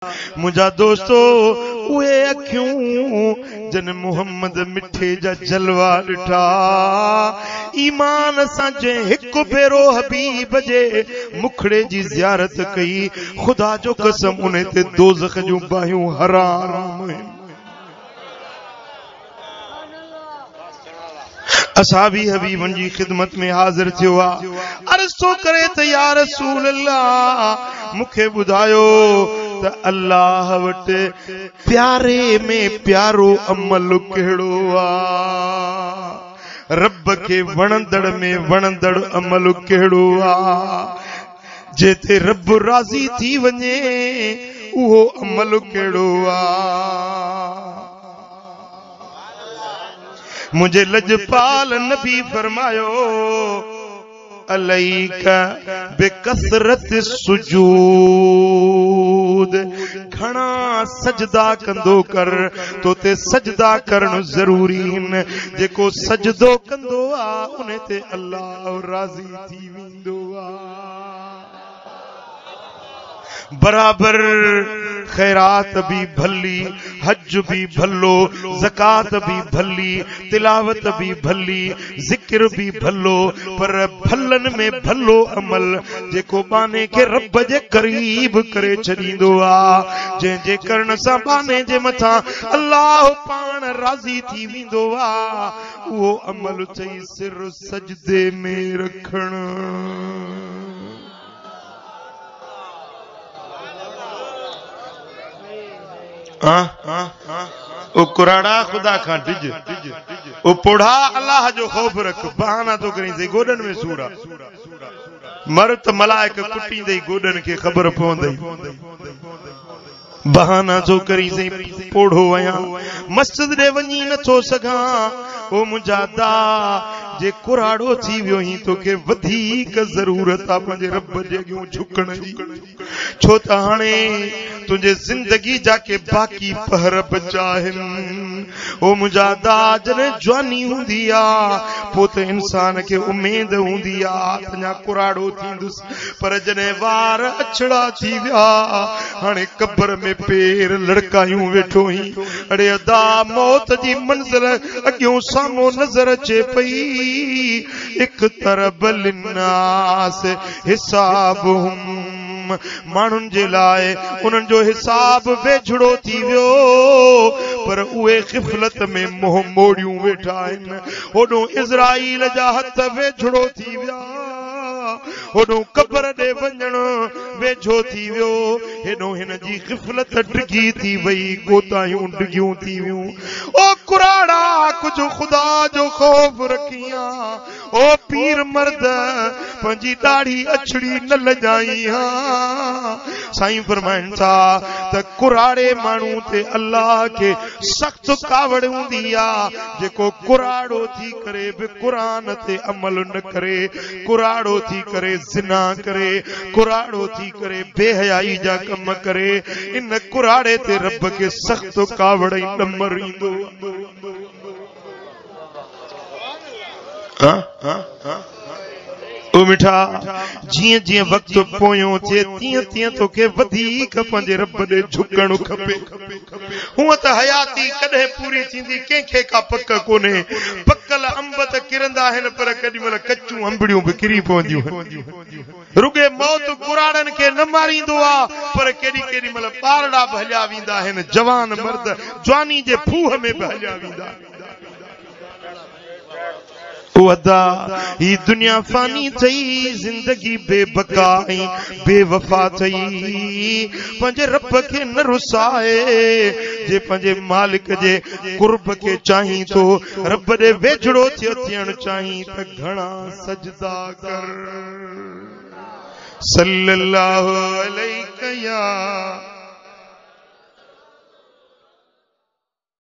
मुझा दोस्तों उहे अखियूं जन मोहम्मद मिठे जा जलवा ॾिठा ईमान सां जंहिं हिकु भेरो हबीब जे मुखड़े जी ज़ियारत कई खुदा जो कसम उन ते दोज़ख जूं बाहियूं हराम असाबी हबीबन जी खिदमत में हाजिर थियो अर्ज़ तो करे त या रसूल अल्लाह मुखे बुधायो त अल्लाह वट प्यारे में प्यारो अमल केड़ो आ रब के वणंदड़ में वणंदड़ अमल केड़ो आ जेते रब राज़ी थी वने उहो अमल केड़ो आ मुझे लजपाल नबी फरमायो अलैका बेकसरत सुजूद घणा सजदा कंदो कर तो ते सजदा करण जरूरी न जेको सजदो कंदो आ उन ते अल्लाह राज़ी थी वेंदो आ बराबर खैरात भी भली हज भी भलो ज़कात भी भली तिलावत भी भली जिक्र भी भलो पर भलन में भलो अमल जेको बाने के रब जे करीब करे छॾींदो आ जे जे करण सां बाने जे मथा अल्लाह पाण राज़ी थी वेंदो आ उहो अमल चई सिर सजदे में रखण ओ कुराड़ा खुदा का डिज ओ पोढ़ा अल्लाह जो खौफ रख बहाना तो करी से गोडन में सूरा मरत मलाइक कुटी दे गोडन के खबर पवंदई बहाना जो करी से पोढ़ो आया मस्जिद दे वनी न थो सगा ओ मुजादा जे कुराड़ो थी वियो ही तो के वधीक जरूरत आ पंहिंजे रब जे अॻियां झुकण जी छो त हाणे तुंहिंजे जिंदगी जाके बाक़ी पहर बचा आहिनि ओ मुजादा जॾहिं जवानी हूंदी आ पोइ त इंसान खे उमेद हूंदी आ अञा कुराड़ो थींदुसि पर जॾहिं वार अछड़ा थी विया हाणे कब्र में पेर लड़कायूं वेठो ही अड़े अदा मौत जी मंज़िल अॻियां साम्हूं नज़र अचे पई एक तरब लिन्नास हिसाबुहुम माण्हुनि जे लाइ उन्हनि जो हिसाब वेझड़ो थी वियो पर उहे ग़िफ़लत में मोह मोड़ियूं वेठा आहिनि होॾो इज़राइल जा हथ वेझड़ो थी विया होॾो कब्र ॾे वञण वेझो थी वियो हेॾो हिन जी ग़िफ़लत डिघी थी वई गोतायूं डिघियूं थी वियूं ओ कुराड़ा कुझु ख़ुदा जो खौफ़ रखिया ओ पीर मर्द पंहिंजी ॾाढ़ी अछड़ी न लॼाई हा साईं फरमाइनि था त कुराड़े माण्हू ते अल्लाह खे सख़्त कावड़ हूंदी आ जेको कुराड़ो थी करे बि क़ुरान ते अमल न करे कुराड़ो थी करे ज़िना करे कुराड़ो थी करे बेहयाई जा कम करे इन कुराड़े ते रब खे सख़्त कावड़ ई नंबर ईंदो ओ मिठा जीअं जीअं वक्त पोयो थे तीअं तीअं तोखे वधीक पंहिंजे रब ॾे झुकणु खपे हूअं त हयाती कॾहिं पूरी थींदी कंहिंखे का पक कोन्हे पकल अंब त किरंदा आहिनि पर केॾी महिल कचूं अंबड़ियूं बि किरी पवंदियूं रुगे मौत कुराड़नि खे न मारींदो आ पर केॾी केॾी महिल ॿारड़ा बि हलिया वेंदा आहिनि जवान मर्द जवानी जे फूह में बि हलिया वेंदा आहिनि ही दुनिया फानी थई जिंदगी बेबका बेवफा थई पंहिंजे रब खे न रुसाए जे पंहिंजे मालिक जे कुर्ब के चाही तो रब ॾे वेझड़ो थियण चाही त घणा सजदा कर सल्लल्लाहु अलैहि या